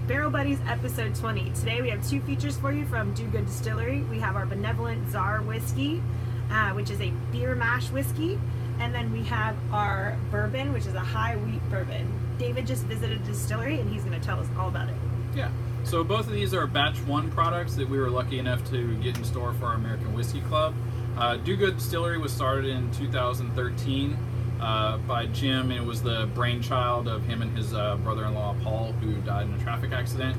Barrel Buddies episode 20. Today we have two features for you from Do-Good Distillery. We have our Benevolent Czar whiskey, which is a beer mash whiskey. And then we have our Bourbon, which is a high wheat bourbon. David just visited a distillery and he's going to tell us all about it. Yeah, so both of these are batch 1 products that we were lucky enough to get in store for our American Whiskey Club. Do-Good Distillery was started in 2013 by Jim, and it was the brainchild of him and his brother-in-law Paul, who died in a traffic accident.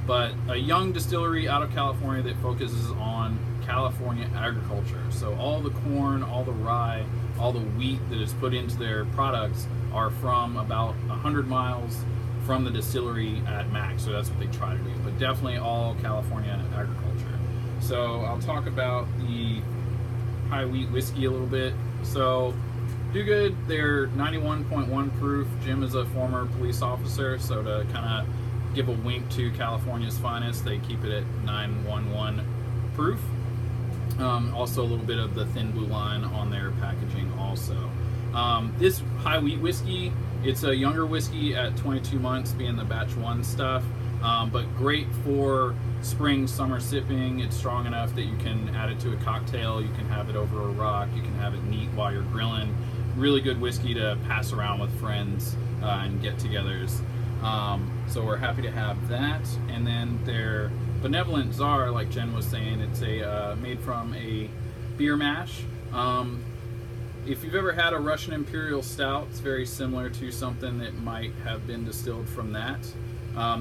But a young distillery out of California that focuses on California agriculture. So all the corn, all the rye, all the wheat that is put into their products are from about 100 miles from the distillery at max. So that's what they try to do, but definitely all California agriculture. So I'll talk about the high wheat whiskey a little bit. So Do-Good, they're 91.1 proof. Jim is a former police officer, so to kind of give a wink to California's finest, they keep it at 911 proof. Also a little bit of the thin blue line on their packaging also. This high wheat whiskey, it's a younger whiskey at 22 months, being the batch 1 stuff, but great for spring, summer sipping. It's strong enough that you can add it to a cocktail, you can have it over a rock, you can have it neat while you're grilling. Really good whiskey to pass around with friends and get-togethers. So we're happy to have that. And then their Benevolent Czar, like Jen was saying, it's a made from a beer mash. If you've ever had a Russian Imperial Stout, it's very similar to something that might have been distilled from that.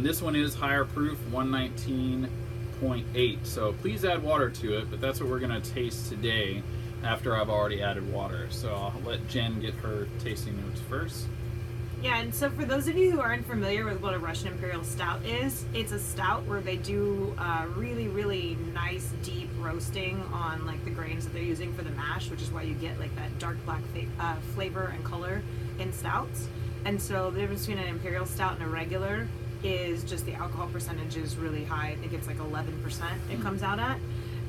This one is higher proof, 119.8. So please add water to it, but that's what we're going to taste today after I've already added water. So I'll let Jen get her tasting notes first. Yeah, and so for those of you who aren't familiar with what a Russian Imperial Stout is, it's a stout where they do really, really nice deep roasting on like the grains that they're using for the mash, which is why you get like that dark black flavor and color in stouts. And so the difference between an Imperial Stout and a regular is just the alcohol percentage is really high. I think it's like 11% it comes out at.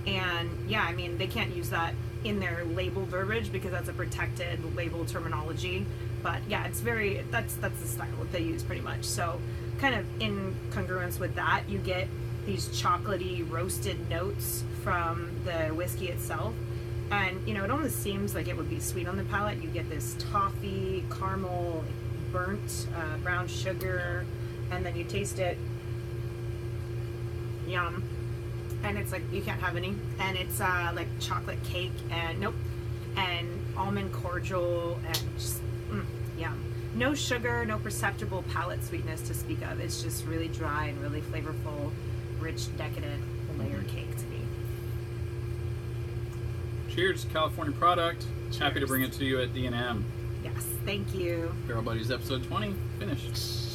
And yeah, I mean, they can't use that in their label verbiage because that's a protected label terminology. But yeah, it's very, that's the style that they use pretty much. So kind of in congruence with that, you get these chocolatey roasted notes from the whiskey itself. And you know, it almost seems like it would be sweet on the palate. You get this toffee, caramel, burnt brown sugar, and then you taste it. Yum. And it's like, you can't have any. And it's like chocolate cake and and almond cordial and just yum. No sugar, no perceptible palate sweetness to speak of. It's just really dry and really flavorful, rich, decadent layer cake to me. Cheers, California product. Cheers. Happy to bring it to you at D&M. Yes, thank you. Barrel Buddies episode 20, finished.